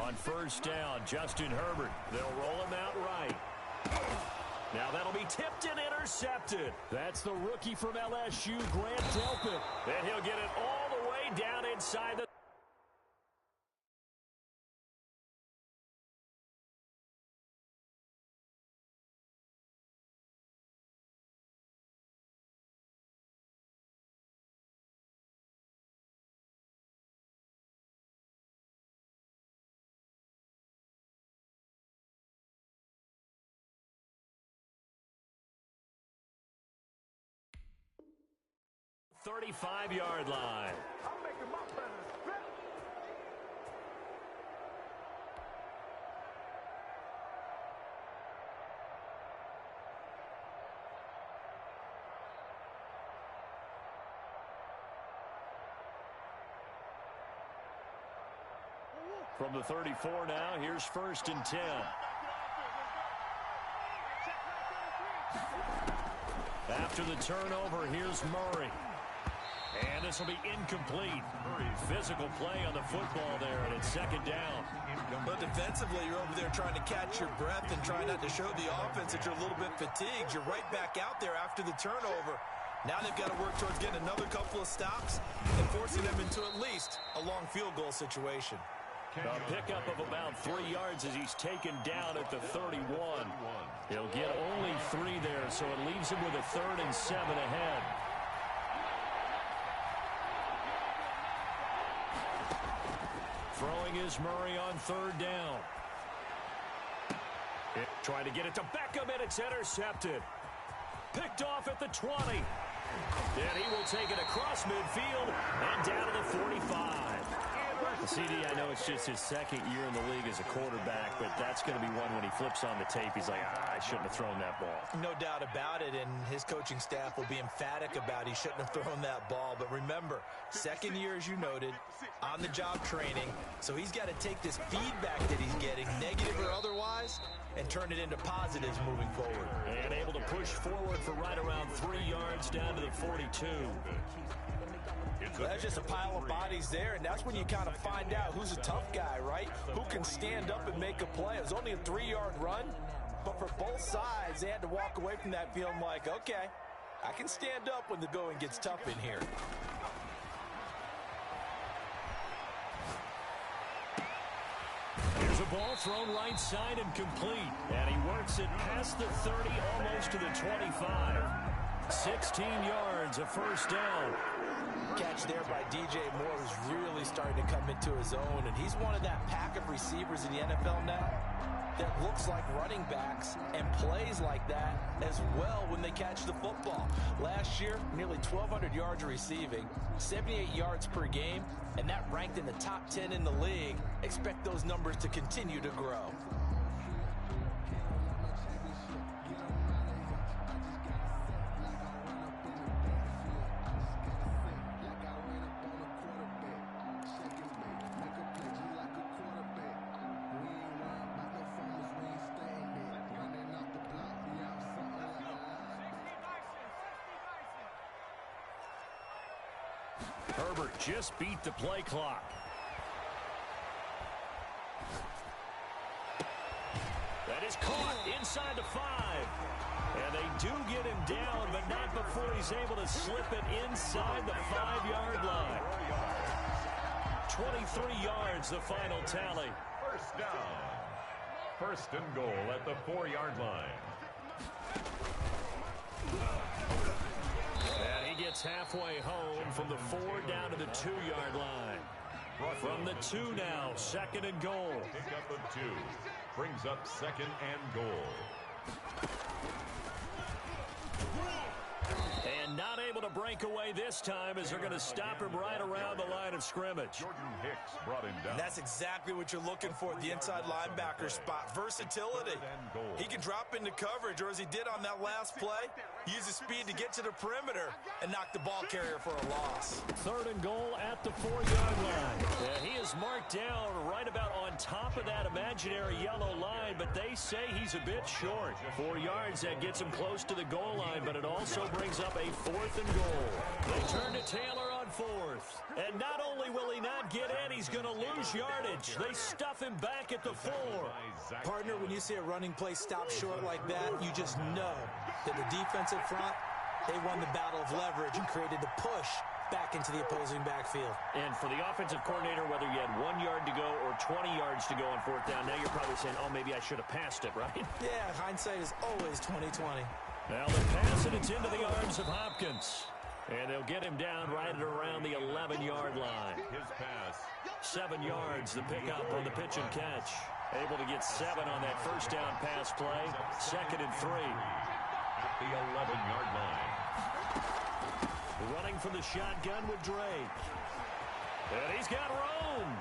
On first down, Justin Herbert. They'll roll him out right. Now that'll be tipped and intercepted. That's the rookie from LSU, Grant Delpit. And he'll get it all the way down inside the... ...35-yard line. I'm making my presence felt. From the 34 now, here's 1st and 10. After the turnover, here's Murray. And this will be incomplete. Physical play on the football there, and it's 2nd down. But defensively, you're over there trying to catch your breath and trying not to show the offense that you're a little bit fatigued. You're right back out there after the turnover. Now they've got to work towards getting another couple of stops and forcing them into at least a long field goal situation. A pickup of about 3 yards as he's taken down at the 31. He'll get only 3 there, so it leaves him with a 3rd and 7 ahead. Throwing is Murray on 3rd down. Trying to get it to Beckham, and it's intercepted. Picked off at the 20. And he will take it across midfield and down to the 45. CD, I know it's just his 2nd year in the league as a quarterback, but that's going to be one when he flips on the tape. He's like, I shouldn't have thrown that ball. No doubt about it, and his coaching staff will be emphatic about he shouldn't have thrown that ball. But remember, 2nd year, as you noted, on-the-job training, so he's got to take this feedback that he's getting, negative or otherwise, and turn it into positives moving forward. And able to push forward for right around 3 yards down to the 42. That's just a pile of bodies there, and that's when you kind of find out who's a tough guy, right? Who can stand up and make a play. It was only a 3-yard run, but for both sides, they had to walk away from that feeling like, okay, I can stand up when the going gets tough in here. Here's a ball thrown right side and complete, and he works it past the 30, almost to the 25. 16 yards, a 1st down. Catch there by DJ Moore, who's really starting to come into his own, and he's one of that pack of receivers in the NFL now that looks like running backs and plays like that as well when they catch the football. Last year, nearly 1,200 yards receiving, 78 yards per game, and that ranked in the top 10 in the league. Expect those numbers to continue to grow. Herbert just beat the play clock. That is caught inside the 5. And they do get him down, but not before he's able to slip it inside the 5-yard line. 23 yards, the final tally. 1st down. 1st and goal at the 4-yard line. And he gets halfway home from the 4 down to the 2-yard line. From the 2 now, 2nd and goal. Pick up of 2. Brings up 2nd and goal. And not able to break away this time as they're going to stop him right around the line of scrimmage. Jordan Hicks brought him down. And that's exactly what you're looking for at the inside linebacker spot. Versatility. He can drop into coverage, or as he did on that last play, use his speed to get to the perimeter and knock the ball carrier for a loss. 3rd and goal at the 4-yard line. Yeah, he is marked down right about on top of that imaginary yellow line, but they say he's a bit short. 4 yards, that gets him close to the goal line, but it also brings up a 4th and goal. They turn to Taylor on on fourth. And not only will he not get in, he's going to lose yardage. They stuff him back at the 4. Partner, when you see a running play stop short like that, you just know that the defensive front, they won the battle of leverage and created the push back into the opposing backfield. And for the offensive coordinator, whether you had 1 yard to go or 20 yards to go on fourth down, now you're probably saying, oh, maybe I should have passed it, right? Yeah, hindsight is always 20/20. Now the pass, and it's into the arms of Hopkins. And they'll get him down right at around the 11-yard line. His pass. 7 yards, the pickup on the pitch and catch. Able to get 7 on that first down pass play. 2nd and 3. At the 11-yard line. Running from the shotgun with Drake. And he's got room.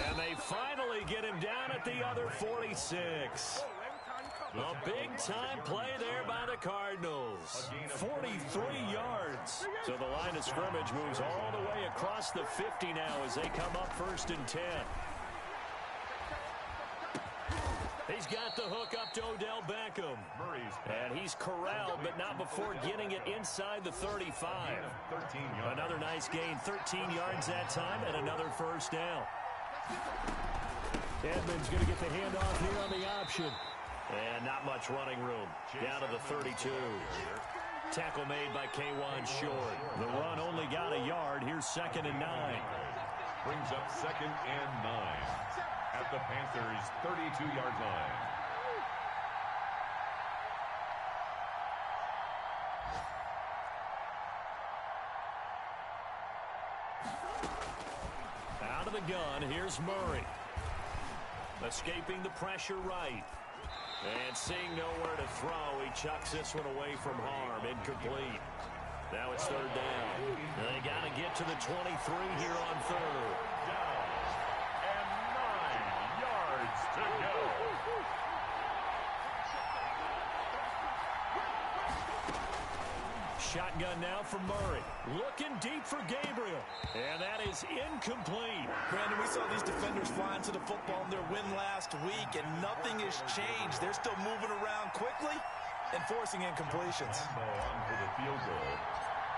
And they finally get him down at the other 46. A big-time play there by the Cardinals. 43 yards. So the line of scrimmage moves all the way across the 50 now as they come up 1st and 10. He's got the hook up to Odell Beckham. And he's corralled, but not before getting it inside the 35. Another nice gain, 13 yards that time, and another first down. Edmonds going to get the handoff here on the option. And not much running room. Down to the 32. Tackle made by K'Wan Short. The run only got a yard. Here's 2nd and 9. Brings up 2nd and 9. At the Panthers' 32-yard line. Out of the gun, here's Murray. Escaping the pressure right. And seeing nowhere to throw, he chucks this one away from harm. Incomplete. Now it's 3rd down. They got to get to the 23 here on 3rd. Down. And 9 yards to go. Shotgun now for Murray. Looking deep for Gabriel. And that is incomplete. Brandon, we saw these defenders flying to the football in their win last week, and nothing has changed. They're still moving around quickly and forcing incompletions. On for the field goal.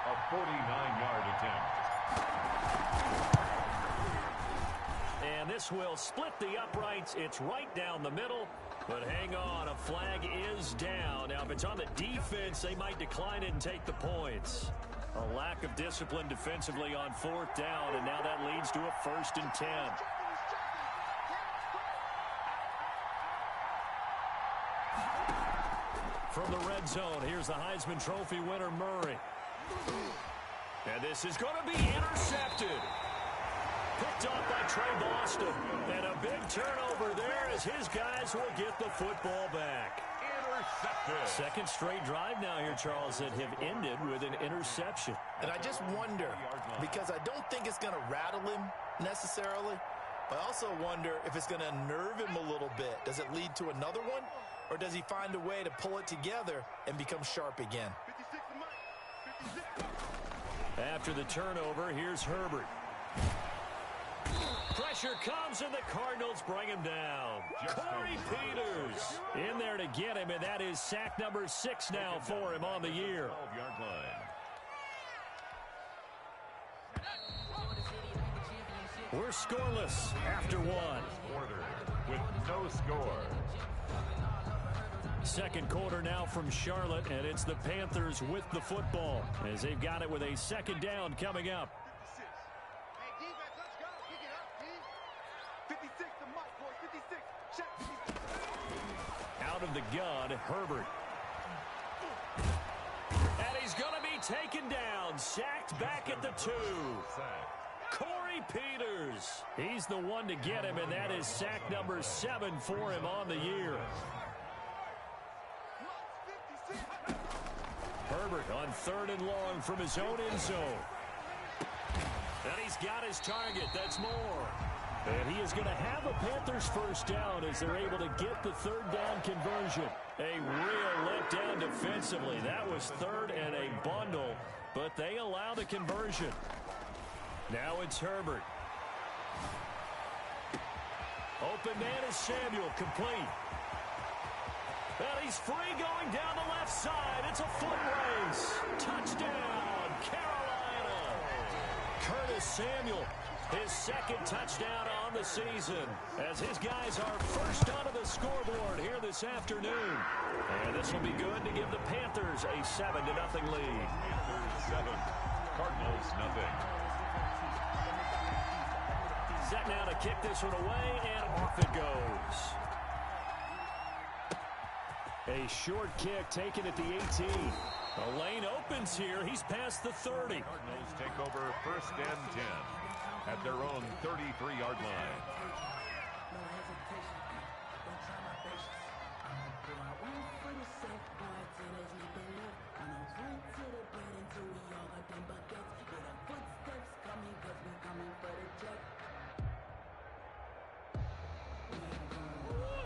A 49-yard attempt. And this will split the uprights. It's right down the middle. But hang on, a flag is down. Now, if it's on the defense, they might decline it and take the points. A lack of discipline defensively on 4th down, and now that leads to a 1st and 10. From the red zone, here's the Heisman Trophy winner, Murray. And this is going to be intercepted. Picked off by Trey Boston. And a big turnover there as his guys will get the football back. Intercepted. 2nd straight drive now here, Charles, that have ended with an interception. And I just wonder, because I don't think it's going to rattle him necessarily, but I also wonder if it's going to unnerve him a little bit. Does it lead to another one, or does he find a way to pull it together and become sharp again? After the turnover, here's Herbert. Pressure comes, and the Cardinals bring him down. Corey Peters in there to get him, and that is sack number 6 now for him on the year. 12-yard line. We're scoreless after 1. Quarter with no score. 2nd quarter now from Charlotte, and it's the Panthers with the football as they've got it with a 2nd down coming up. Out of the gun, Herbert. And he's going to be taken down, sacked back at the 2. Corey Peters. He's the one to get him, and that is sack number 7 for him on the year. Herbert on 3rd and long from his own end zone. And he's got his target. That's more. And he is going to have a Panthers first down as they're able to get the 3rd down conversion. A real letdown defensively. That was 3rd and a bundle, but they allow the conversion. Now it's Herbert. Open man is Samuel, complete. And he's free going down the left side. It's a foot race. Touchdown, Carolina. Curtis Samuel, his second touchdown on the season, as his guys are first onto the scoreboard here this afternoon. And this will be good to give the Panthers a 7-0 lead. Panthers 7, Cardinals nothing. Set now to kick this one away, and off it goes. A short kick taken at the 18. The lane opens here. He's past the 30. Cardinals take over 1st and 10 at their own 33-yard line.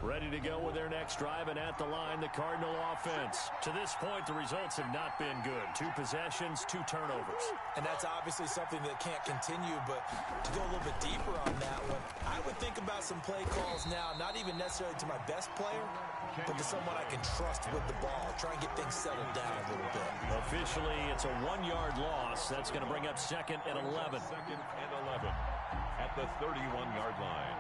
Ready to go with their next drive, and at the line, the Cardinal offense. To this point, the results have not been good. 2 possessions, 2 turnovers. And that's obviously something that can't continue, but to go a little bit deeper on that one, I would think about some play calls now, not even necessarily to my best player, but to someone I can trust with the ball. Try and get things settled down a little bit. Officially, it's a 1-yard loss. That's going to bring up 2nd and 11. 2nd and 11 at the 31-yard line.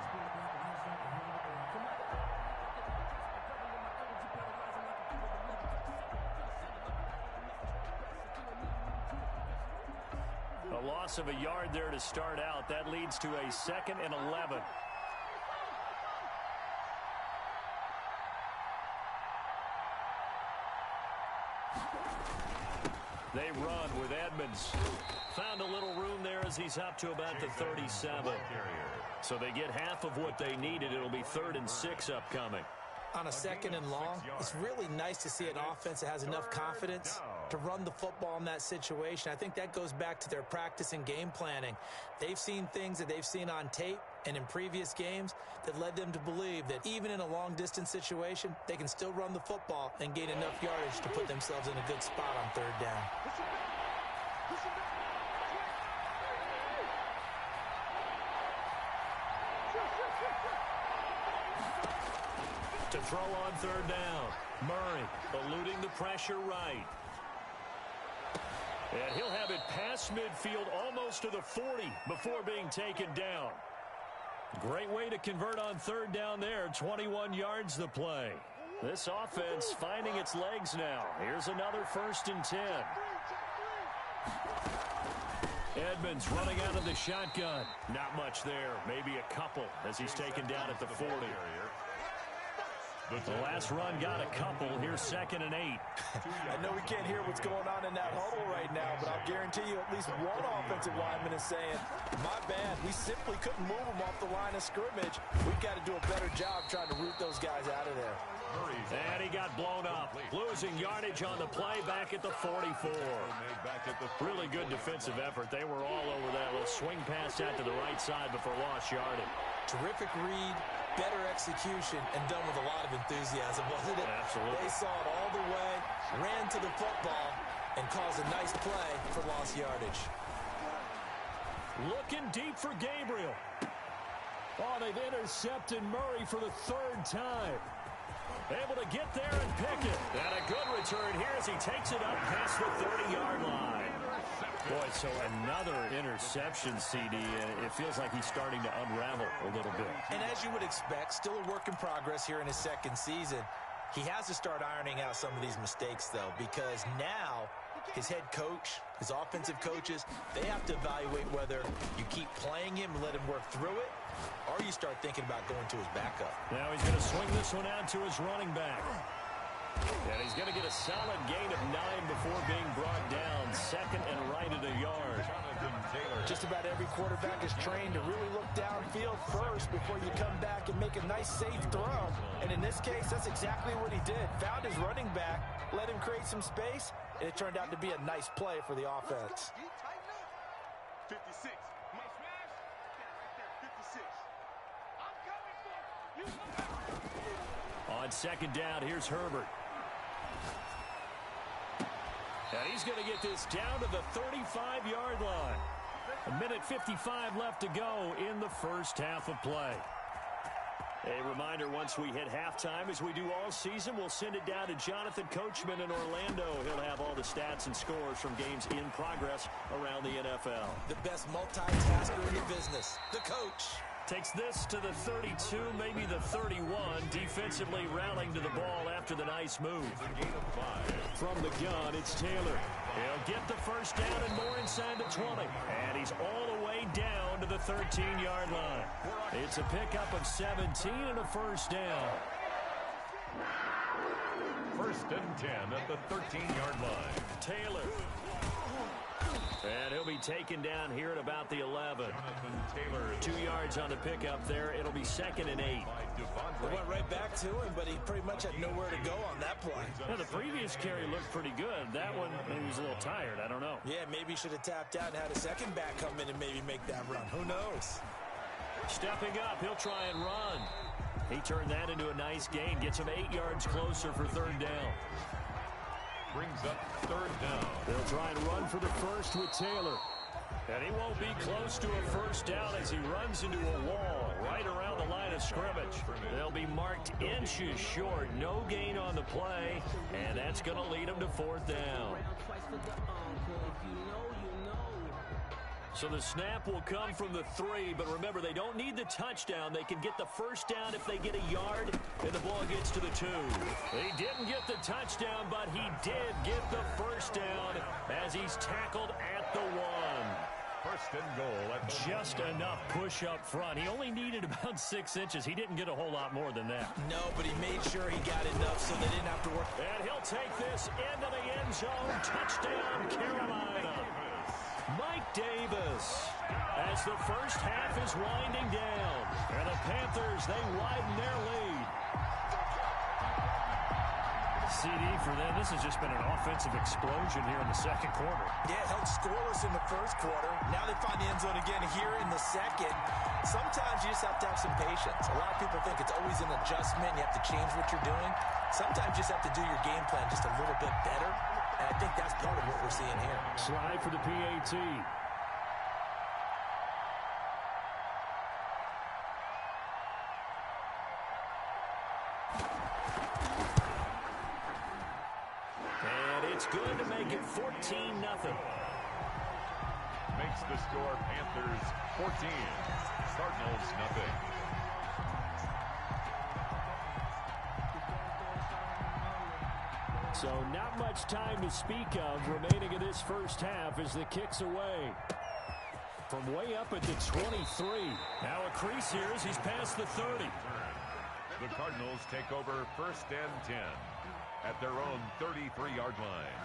A loss of a yard there to start out. That leads to a 2nd and 11. They run with Edmonds. Found a little room there as he's up to about the 37. So they get half of what they needed. It'll be 3rd and 6 upcoming. On a 2nd and long, it's really nice to see an offense that has enough confidence to run the football in that situation. I think that goes back to their practice and game planning. They've seen things that they've seen on tape and in previous games that led them to believe that even in a long-distance situation, they can still run the football and gain enough yardage to put themselves in a good spot on 3rd down. To throw on 3rd down. Murray eluding the pressure right. And he'll have it past midfield almost to the 40 before being taken down. Great way to convert on 3rd down there. 21 yards the play. This offense finding its legs now. Here's another 1st and 10. Edmonds running out of the shotgun. Not much there. Maybe a couple as he's taken down at the 40. The last run got a couple. Here's 2nd and 8. I know we can't hear what's going on in that huddle right now, but I'll guarantee you at least one offensive lineman is saying, my bad, we simply couldn't move them off the line of scrimmage. We've got to do a better job trying to root those guys out of there. And he got blown up. Losing yardage on the play back at the 44. Really good defensive effort. They were all over that little swing pass out to the right side before lost yardage. Terrific read, better execution, and done with a lot of enthusiasm, wasn't it? Absolutely. They saw it all the way, ran to the football, and caused a nice play for lost yardage. Looking deep for Gabriel. Oh, they've intercepted Murray for the 3rd time. Able to get there and pick it. And a good return here as he takes it up past the 30-yard line. Boy, so another interception, CD, and it feels like he's starting to unravel a little bit. And as you would expect, still a work in progress here in his 2nd season. He has to start ironing out some of these mistakes, though, because now his head coach, his offensive coaches, they have to evaluate whether you keep playing him and let him work through it, or you start thinking about going to his backup. Now he's going to swing this one out to his running back. And he's going to get a solid gain of 9 before being brought down. 2nd and right at a yard. Just about every quarterback is trained to really look downfield first before you come back and make a nice, safe throw. And in this case, that's exactly what he did. Found his running back, let him create some space, and it turned out to be a nice play for the offense. 56. My smash? Right there, 56. I'm coming for you. On 2nd down, here's Herbert. And he's going to get this down to the 35-yard line. 1:55 left to go in the 1st half of play. A reminder, once we hit halftime, as we do all season, we'll send it down to Jonathan Coachman in Orlando. He'll have all the stats and scores from games in progress around the NFL. The best multitasker in the business, the coach. Takes this to the 32, maybe the 31. Defensively rallying to the ball after the nice move. From the gun, it's Taylor. He'll get the first down and more inside the 20. And he's all the way down to the 13-yard line. It's a pickup of 17 and a first down. First and 10 at the 13-yard line. Taylor. And he'll be taken down here at about the 11. Taylor. 2 yards on the pickup there. It'll be 2nd and 8. They went right back to him, but he pretty much had nowhere to go on that play. Now, the previous carry looked pretty good. That one, he was a little tired. I don't know. Yeah, maybe he should have tapped out and had a second back come in and maybe make that run. Who knows? Stepping up, he'll try and run. He turned that into a nice gain. Gets him 8 yards closer for 3rd down. Brings up 3rd down. They'll try and run for the first with Taylor. And he won't be close to a first down as he runs into a wall right around the line of scrimmage. They'll be marked inches short. No gain on the play. And that's going to lead him to 4th down. So the snap will come from the 3, but remember, they don't need the touchdown. They can get the first down if they get a yard, and the ball gets to the 2. He didn't get the touchdown, but he did get the first down as he's tackled at the 1. First and goal at the Just enough push up front. He only needed about 6 inches. He didn't get a whole lot more than that. No, but he made sure he got enough so they didn't have to work. And he'll take this into the end zone. Touchdown, Carolina. Mike Davis, as the first half is winding down. And the Panthers, they widen their lead. CD for them. This has just been an offensive explosion here in the second quarter. Yeah, held scoreless in the first quarter. Now they find the end zone again here in the second. Sometimes you just have to have some patience. A lot of people think it's always an adjustment. You have to change what you're doing. Sometimes you just have to do your game plan just a little bit better. And I think that's part of what we're seeing here. Slide for the PAT. And it's good to make it 14-0. Makes the score Panthers 14, Cardinals nothing. So not much time to speak of remaining in this first half as the kick's away. From way up at the 23. Now a crease here as he's past the 30. The Cardinals take over first and 10 at their own 33-yard line.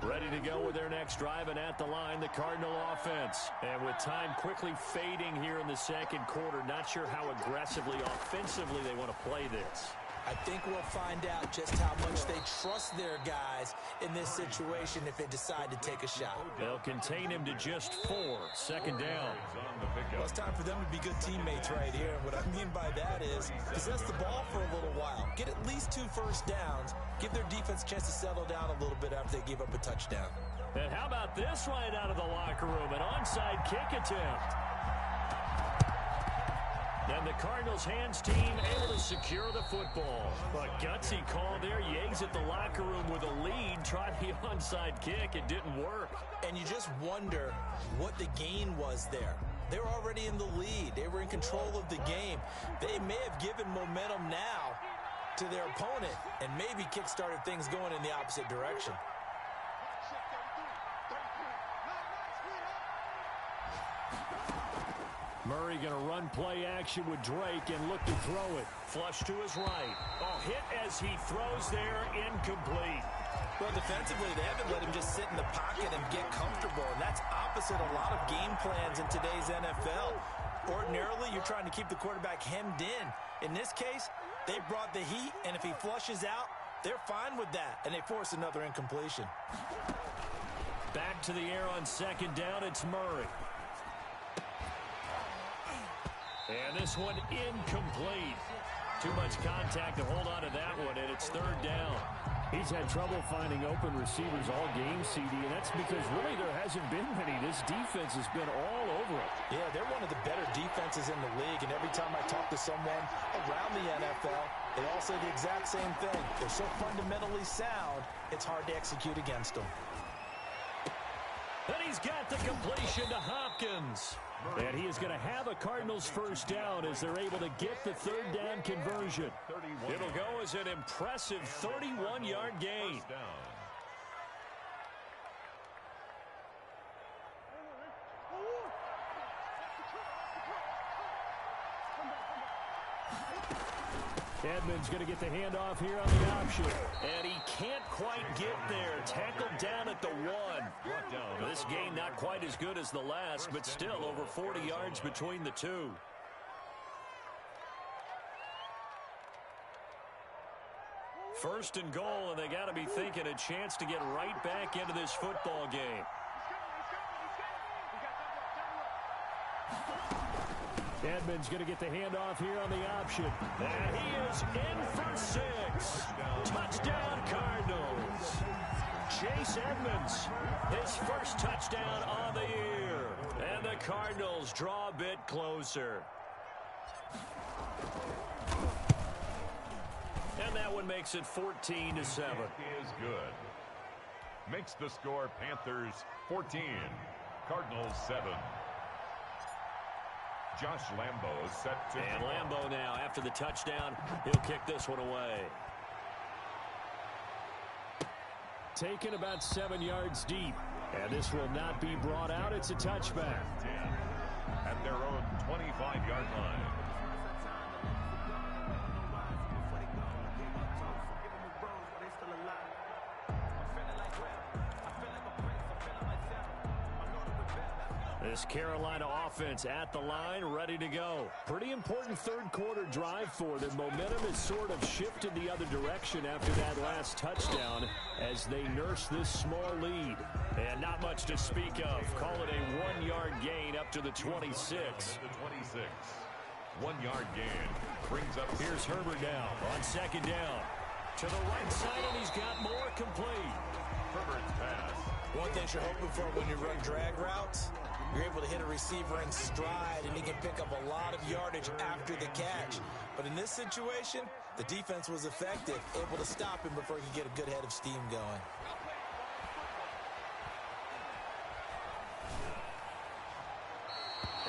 Ready to go with their next drive, and at the line, the Cardinal offense. And with time quickly fading here in the second quarter, not sure how aggressively, offensively they want to play this. I think we'll find out just how much they trust their guys in this situation if they decide to take a shot. They'll contain him to just 4. Second down. Well, it's time for them to be good teammates right here. And what I mean by that is possess the ball for a little while. Get at least 2 first downs. Give their defense a chance to settle down a little bit after they give up a touchdown. And how about this right out of the locker room? An onside kick attempt. And the Cardinals' hands team able to secure the football. A gutsy call there. Yates at the locker room with a lead. Tried the onside kick. It didn't work. And you just wonder what the gain was there. They're already in the lead. They were in control of the game. They may have given momentum now to their opponent and maybe kick-started things going in the opposite direction. Murray going to run play action with Drake and look to throw it. Flush to his right. Oh, hit as he throws there, incomplete. Well, defensively, they haven't let him just sit in the pocket and get comfortable, and that's opposite a lot of game plans in today's NFL. Ordinarily, you're trying to keep the quarterback hemmed in. In this case, they brought the heat, and if he flushes out, they're fine with that, and they force another incompletion. Back to the air on second down, it's Murray. And this one incomplete. Too much contact to hold on to that one, and it's third down. He's had trouble finding open receivers all game, CD, and that's because really there hasn't been many. This defense has been all over it. Yeah, they're one of offenses in the league, and every time I talk to someone around the NFL, they all say the exact same thing. They're so fundamentally sound, it's hard to execute against them. And he's got the completion to Hopkins. And he is going to have a Cardinals first down as they're able to get the third down conversion. It'll go as an impressive 31-yard gain. Edmonds going to get the handoff here on the option. And he can't quite get there. Tackled down at the 1. This game not quite as good as the last, but still over 40 yards between the two. First and goal, and they got to be thinking a chance to get right back into this football game. Edmonds going to get the handoff here on the option. And he is in for 6. Touchdown, Cardinals. Chase Edmonds, his first touchdown on the year. And the Cardinals draw a bit closer. And that one makes it 14-7. Is good. Makes the score Panthers 14, Cardinals 7. Josh Lambo is set to... And Lambo now, after the touchdown, he'll kick this one away. Taken about 7 yards deep. And this will not be brought out. It's a touchback. 10 at their own 25-yard line. This Carolina offense at the line, ready to go. Pretty important third quarter drive for them. Momentum has sort of shifted the other direction after that last touchdown as they nurse this small lead. And not much to speak of. Call it a 1-yard gain up to the 26. The 26. 1-yard gain brings up... Here's Herbert now on second down. To the right side, and he's got more complete. Herbert's pass. One thing you're hoping for when you run drag routes, you're able to hit a receiver in stride, and he can pick up a lot of yardage after the catch. But in this situation, the defense was effective, able to stop him before he could get a good head of steam going.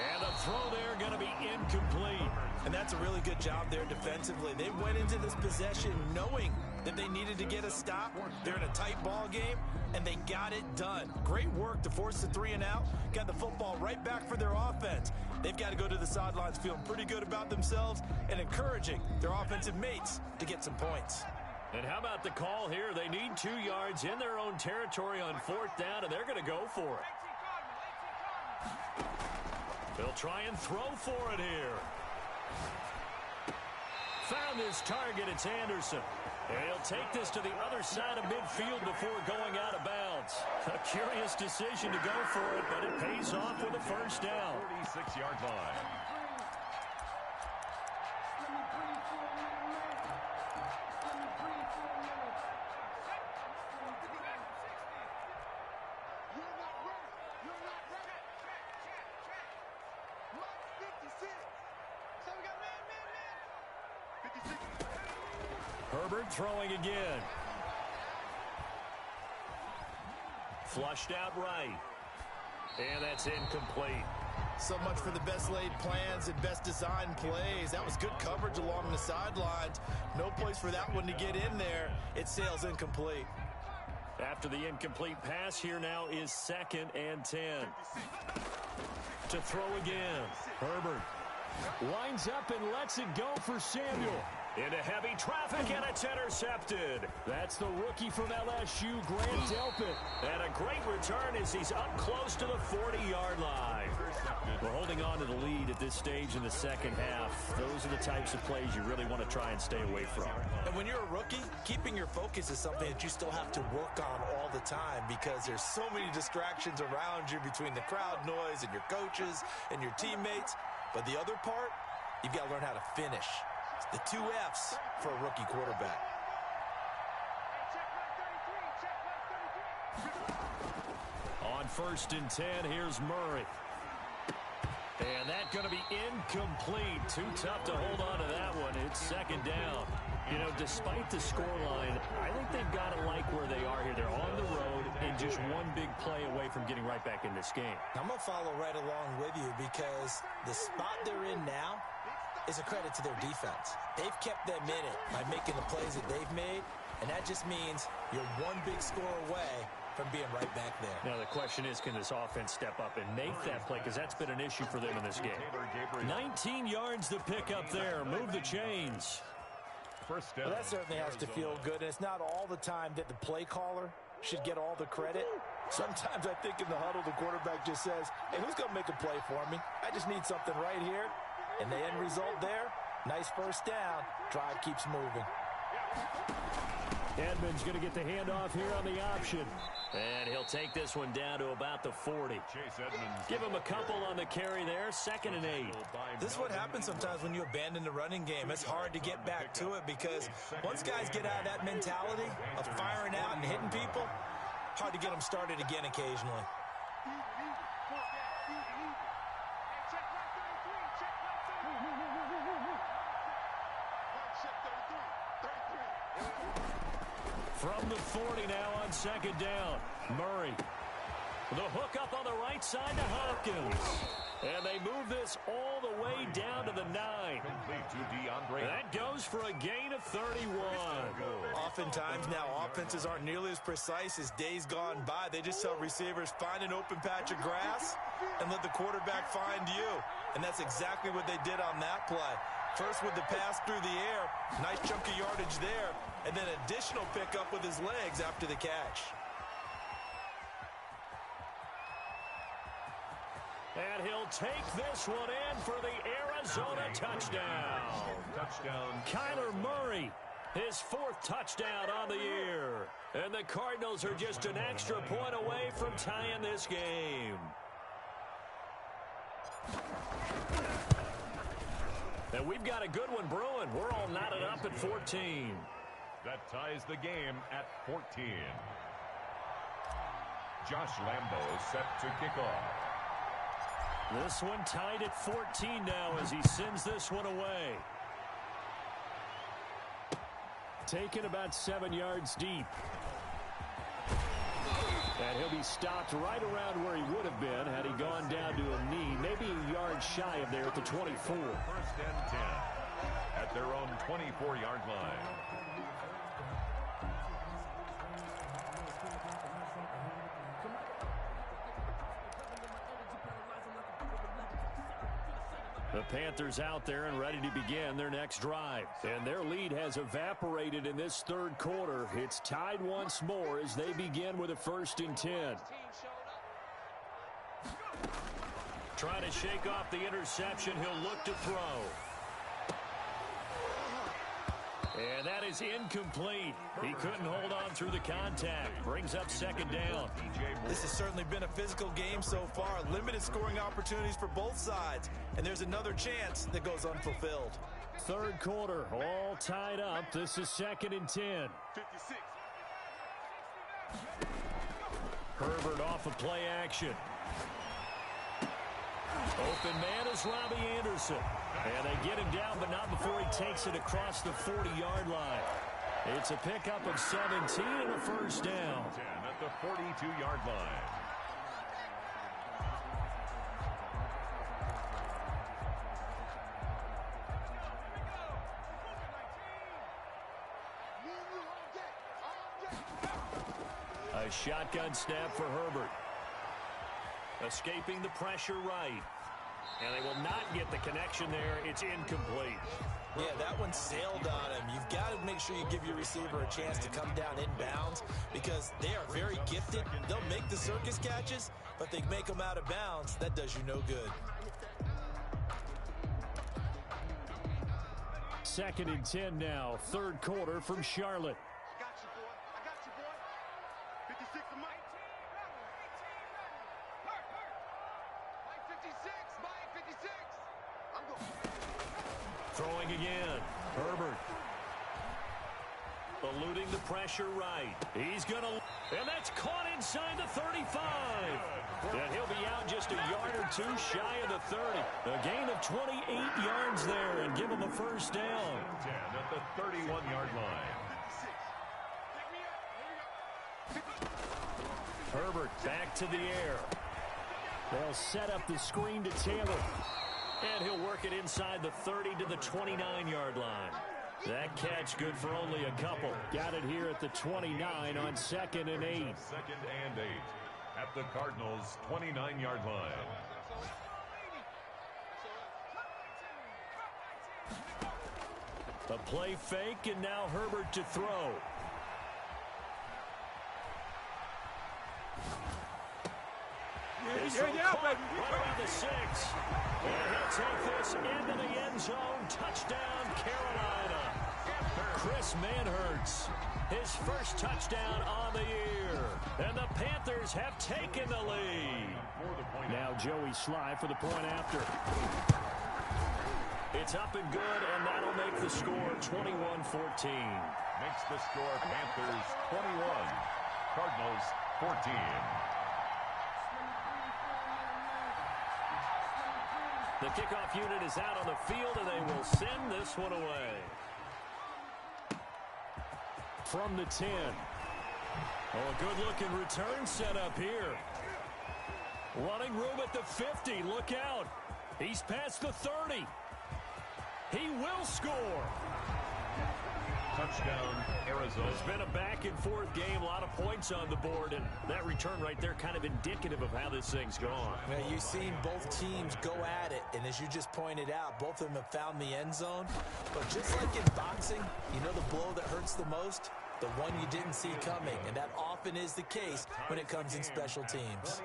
And the throw there going to be incomplete. And that's a really good job there defensively. They went into this possession knowing that they needed to get a stop. They're in a tight ball game, and they got it done. Great work to force the 3 and out. Got the football right back for their offense. They've got to go to the sidelines feeling pretty good about themselves and encouraging their offensive mates to get some points. And how about the call here? They need 2 yards in their own territory on 4th down, and they're going to go for it. They'll try and throw for it here. Found his target. It's Anderson. And he'll take this to the other side of midfield before going out of bounds. A curious decision to go for it, but it pays off with a first down. 36-yard line. Herbert throwing again. Flushed out right. And that's incomplete. So much for the best laid plans and best designed plays. That was good coverage along the sidelines. No place for that one to get in there. It sails incomplete. After the incomplete pass, here now is 2nd and 10. To throw again. Herbert winds up and lets it go for Samuel. Into heavy traffic, and it's intercepted. That's the rookie from LSU, Grant Delpit. And a great return as he's up close to the 40-yard line. We're holding on to the lead at this stage in the second half. Those are the types of plays you really want to try and stay away from. And when you're a rookie, keeping your focus is something that you still have to work on all the time because there's so many distractions around you between the crowd noise and your coaches and your teammates. But the other part, you've got to learn how to finish. The 2 F's for a rookie quarterback. On 1st and 10, here's Murray. And that's going to be incomplete. Too tough to hold on to that one. It's second down. You know, despite the scoreline, I think they've got to like where they are here. They're on the road and just one big play away from getting right back in this game. I'm going to follow right along with you because the spot they're in now is a credit to their defense. They've kept them in it by making the plays that they've made, and that just means you're one big score away from being right back there. Now, the question is, can this offense step up and make that play? Because that's been an issue for them in this game. 19 yards to pick up there. Move the chains. First down. Well, that certainly has to feel good, and it's not all the time that the play caller should get all the credit. Sometimes I think in the huddle, the quarterback just says, hey, who's going to make a play for me? I just need something right here. And the end result there, nice first down. Drive keeps moving. Edmonds going to get the handoff here on the option. And he'll take this one down to about the 40. Chase Edmonds. Give him a couple on the carry there. 2nd and 8. This is what happens sometimes when you abandon the running game. It's hard to get back to it because once guys get out of that mentality of firing out and hitting people, hard to get them started again occasionally. From the 40 now on 2nd down. Murray. The hook up on the right side to Hopkins. And they move this all the way down to the 9. That goes for a gain of 31. Oftentimes now offenses aren't nearly as precise as days gone by. They just tell receivers, find an open patch of grass and let the quarterback find you. And that's exactly what they did on that play. First with the pass through the air, nice chunk of yardage there, and then additional pickup with his legs after the catch. And he'll take this one in for the Arizona touchdown. Kyler Murray, his 4th touchdown on the year. And the Cardinals are just an extra point away from tying this game. And we've got a good one brewing. We're all knotted up at 14. That ties the game at 14. Josh Lambo set to kick off. This one tied at 14 now as he sends this one away. Taken about 7 yards deep. And he'll be stopped right around where he would have been had he gone down to a knee, maybe a yard shy of there at the 24. 1st and 10 at their own 24-yard line. The Panthers out there and ready to begin their next drive. And their lead has evaporated in this 3rd quarter. It's tied once more as they begin with a 1st and 10. Trying to shake off the interception. He'll look to throw. And that is incomplete. He couldn't hold on through the contact. Brings up 2nd down. This has certainly been a physical game so far. Limited scoring opportunities for both sides. And there's another chance that goes unfulfilled. 3rd quarter, all tied up. This is 2nd and 10. 56. Herbert off of play action. Open man is Robbie Anderson. And they get him down, but not before he takes it across the 40-yard line. It's a pickup of 17 and a 1st down. 10 at the 42-yard line. A shotgun snap for Herbert. Escaping the pressure right. And they will not get the connection there. It's incomplete. Yeah, that one sailed on him. You've got to make sure you give your receiver a chance to come down inbounds because they are very gifted. They'll make the circus catches, but they make them out of bounds. That does you no good. 2nd and 10 now. 3rd quarter from Charlotte. I got you, boy. I got you, boy. 56 of Mike. Mike 56. Mike 56. I'm going. Throwing again. Herbert. Eluding the pressure right. He's going to... And that's caught inside the 35. And he'll be out just a yard or two shy of the 30. A gain of 28 yards there and give him a first down. 10 at the 31-yard line. Herbert back to the air. They'll set up the screen to Taylor. And he'll work it inside the 30 to the 29-yard line. That catch good for only a couple. Got it here at the 29 on 2nd and 8. 2nd and 8 at the Cardinals' 29-yard line. A play fake, and now Herbert to throw. Right around the 6. And he'll take this into the end zone. Touchdown, Carolina. Chris Manhertz, his first touchdown on the year. And the Panthers have taken the lead. Now Joey Sly for the point after. It's up and good, and that'll make the score 21-14. Makes the score Panthers 21, Cardinals 14. The kickoff unit is out on the field, and they will send this one away. From the 10. Oh, a good-looking return set up here. Running room at the 50. Look out. He's past the 30. He will score. Touchdown, Arizona. It's been a back-and-forth game, a lot of points on the board, and that return right there kind of indicative of how this thing's gone. Now, you've seen both teams go at it, and as you just pointed out, both of them have found the end zone. But just like in boxing, you know the blow that hurts the most? The one you didn't see coming, and that often is the case when it comes in special teams.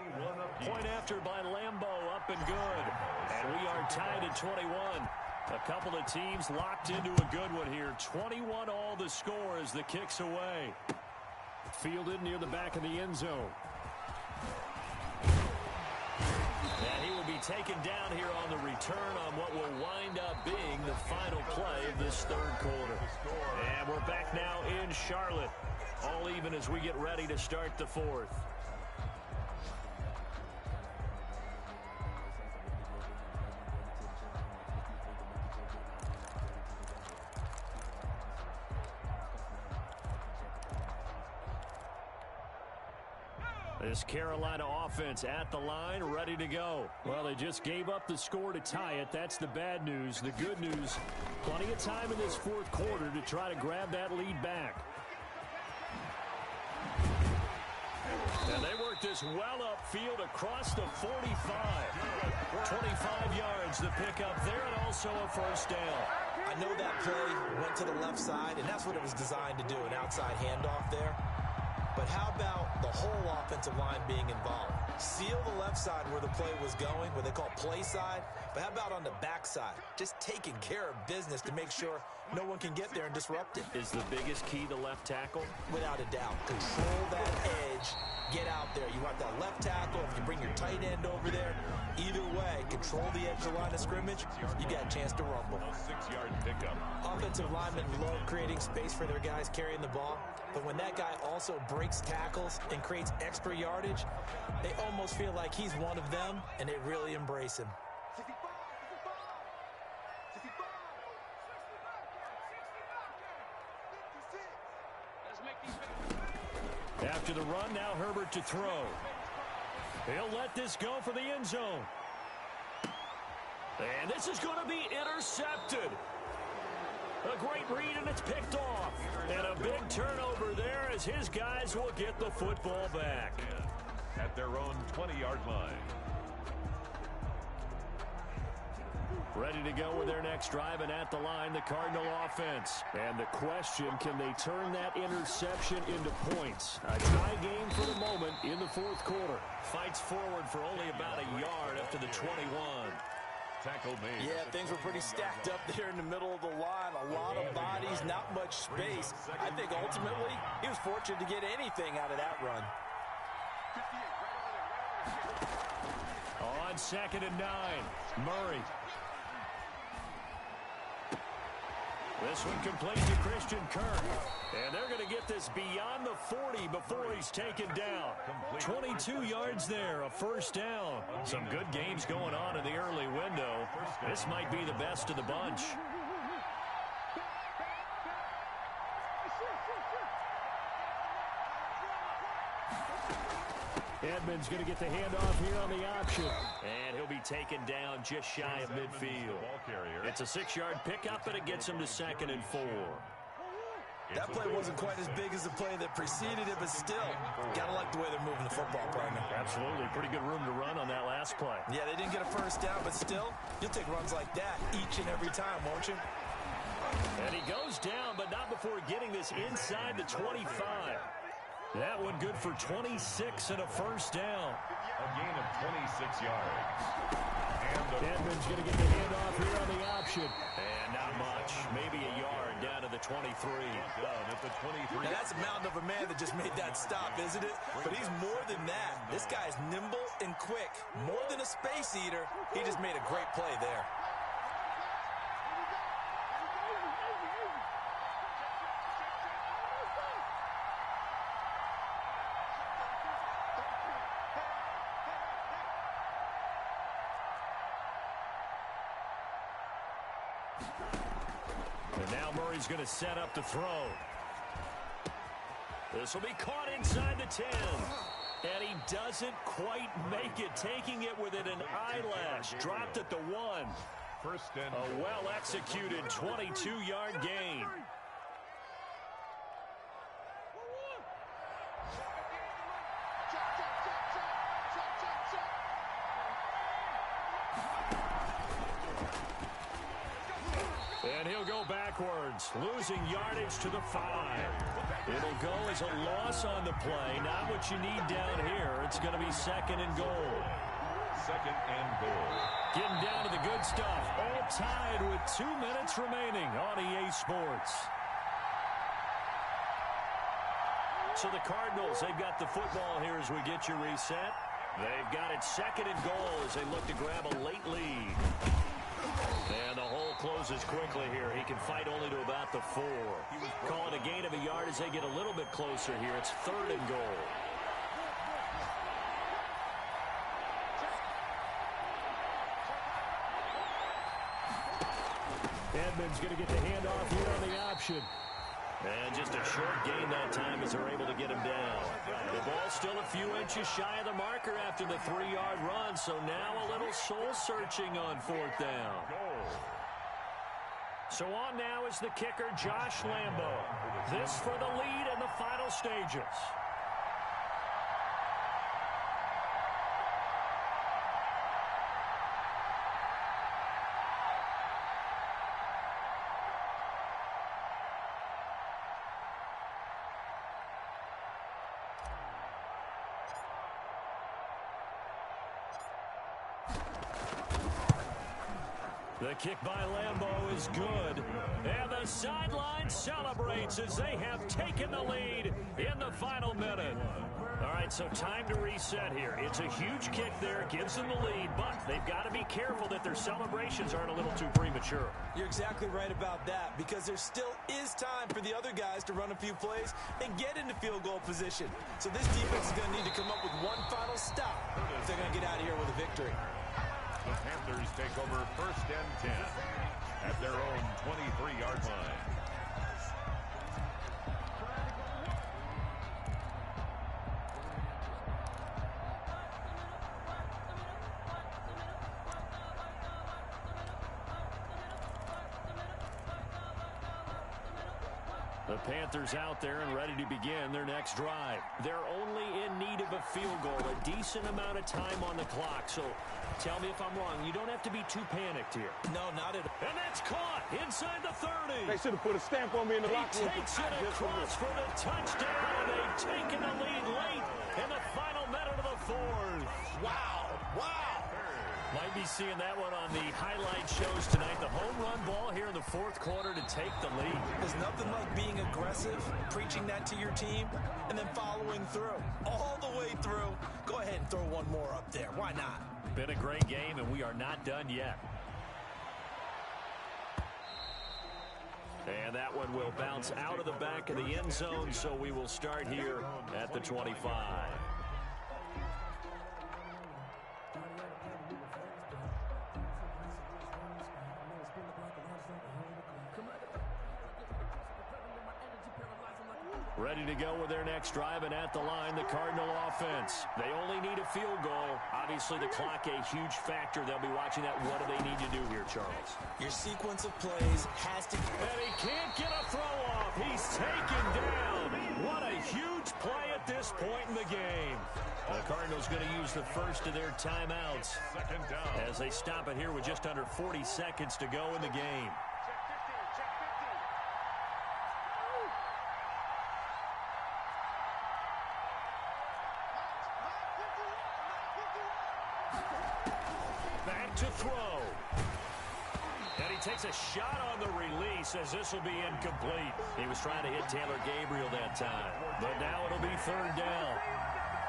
Point after by Lambo, up and good. And we are tied at 21. A couple of teams locked into a good one here. 21 all the score as the kick's away. Fielded near the back of the end zone. And he will be taken down here on the return on what will wind up being the final play of this third quarter. And we're back now in Charlotte. All even as we get ready to start the fourth. This Carolina offense at the line, ready to go. Well, they just gave up the score to tie it. That's the bad news. The good news, plenty of time in this fourth quarter to try to grab that lead back. And they work this well upfield across the 45. 25 yards to pick up there, and also a first down. I know that play went to the left side, and that's what it was designed to do, an outside handoff there. But how about the whole offensive line being involved? Seal the left side where the play was going, what they call play side. But how about on the back side? Just taking care of business to make sure no one can get there and disrupt it. Is the biggest key the left tackle? Without a doubt. Control that edge. Get out there. You want that left tackle. If you bring your tight end over there, either way, control the edge of the line of scrimmage, you got a chance to rumble. 6-yard pickup. Offensive linemen love creating space for their guys carrying the ball. But when that guy also breaks tackles and creates extra yardage, they almost feel like he's one of them, and they really embrace him. After the run, now Herbert to throw. He'll let this go for the end zone. And this is going to be intercepted. A great read, and it's picked off. And a big turnover there as his guys will get the football back. At their own 20-yard line. Ready to go with their next drive, and at the line, the Cardinal offense. And the question, can they turn that interception into points? A tie game for the moment in the fourth quarter. Fights forward for only about a yard up to the 21. Tackle made. Yeah, things were pretty stacked up there in the middle of the line. A lot of bodies, not much space. I think ultimately he was fortunate to get anything out of that run. On 2nd and 9, Murray. This one complete to Christian Kirk. And they're going to get this beyond the 40 before he's taken down. 22 yards there, a first down. Some good games going on in the early window. This might be the best of the bunch. Edmonds going to get the handoff here on the option. And he'll be taken down just shy of midfield. It's a 6-yard pickup, and it gets him to 2nd and 4. That play wasn't quite as big as the play that preceded it, but still, gotta like the way they're moving the football, partner. Absolutely. Pretty good room to run on that last play. Yeah, they didn't get a first down, but still, you'll take runs like that each and every time, won't you? And he goes down, but not before getting this inside the 25. That one good for 26 and a first down. A gain of 26 yards. Edmonds going to get the handoff here on the option. And not much. Maybe a yard down to the 23. Down at the 23. Now that's a mountain of a man that just made that stop, isn't it? But he's more than that. This guy's nimble and quick. More than a space eater. He just made a great play there. And now Murray's going to set up to throw. This will be caught inside the 10. And he doesn't quite make it, taking it within an eyelash. Dropped at the 1. First and a well-executed 22-yard gain. And he'll go backwards, losing yardage to the 5. It'll go as a loss on the play. Not what you need down here. It's going to be 2nd and goal. 2nd and goal. Getting down to the good stuff. All tied with 2 minutes remaining on EA Sports. So the Cardinals, they've got the football here as we get you reset. They've got it 2nd and goal as they look to grab a late lead. And the hole closes quickly here. He can fight only to about the 4. Call it a gain of a yard as they get a little bit closer here. It's 3rd and goal. Edmonds going to get the handoff here on the option. And just a short gain that time as they're able to get him down. The ball still a few inches shy of the marker after the 3-yard run, so now a little soul-searching on 4th down. So on now is the kicker, Josh Lambo. This for the lead in the final stages. The kick by Lambo is good. And the sideline celebrates as they have taken the lead in the final minute. All right, so time to reset here. It's a huge kick there, gives them the lead, but they've got to be careful that their celebrations aren't a little too premature. You're exactly right about that, because there still is time for the other guys to run a few plays and get into field goal position. So this defense is going to need to come up with one final stop if they're going to get out of here with a victory. The Panthers take over 1st and 10 at their own 23-yard line. The Panthers out there and ready to begin their next drive. They're only in need of a field goal, a decent amount of time on the clock. So tell me if I'm wrong. You don't have to be too panicked here. No, not at all. And that's caught inside the 30. They should have put a stamp on me in the locker room. He takes it across for the touchdown. They've taken the lead late in the final minute of the 4th. Wow, wow. Might be seeing that one on the highlight shows tonight. The home run ball here in the 4th quarter to take the lead. There's nothing like being aggressive, preaching that to your team, and then following through. All the way through. Go ahead and throw one more up there. Why not? Been a great game, and we are not done yet. And that one will bounce out of the back of the end zone, so we will start here at the 25. Ready to go with their next drive, and at the line, the Cardinal offense. They only need a field goal. Obviously, the clock a huge factor. They'll be watching that. What do they need to do here, Charles? Your sequence of plays has to... And he can't get a throw off. He's taken down. What a huge play at this point in the game. The Cardinals going to use the first of their timeouts as they stop it here with just under 40 seconds to go in the game. To throw. And he takes a shot on the release as this will be incomplete. He was trying to hit Taylor Gabriel that time. But now it'll be third down.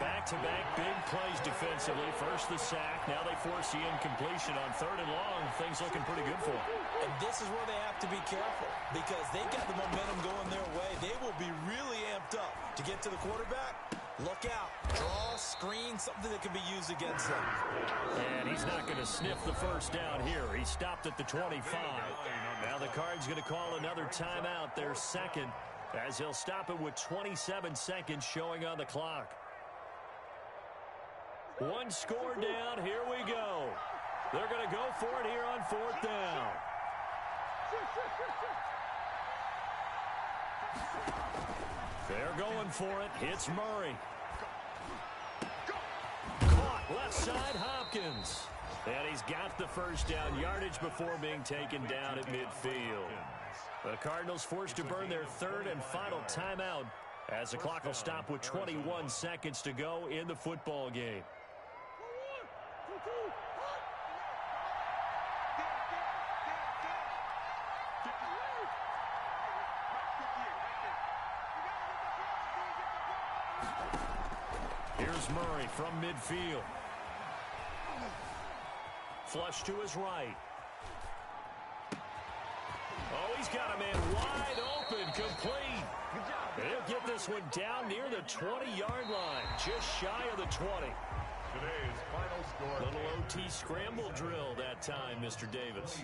Back-to-back big plays defensively. First the sack. Now they force the incompletion on third and long. Things looking pretty good for them. And this is where they have to be careful because they've got the momentum going their way. They will be really amped up to get to the quarterback. Look out. Draw, screen, something that can be used against them. And he's not going to sniff the first down here. He stopped at the 25. Now the Cards going to call another timeout, their second, as he'll stop it with 27 seconds showing on the clock. One score down. Here we go. They're going to go for it here on fourth down. They're going for it. Hits Murray. Caught left side Hopkins. And he's got the first down yardage before being taken down at midfield. The Cardinals forced to burn their third and final timeout as the clock will stop with 21 seconds to go in the football game. Here's Murray from midfield. Flush to his right. Oh, he's got a man wide open, complete. He'll get this one down near the 20-yard line, just shy of the 20. Today's final score. Little OT scramble drill that time, Mr. Davis.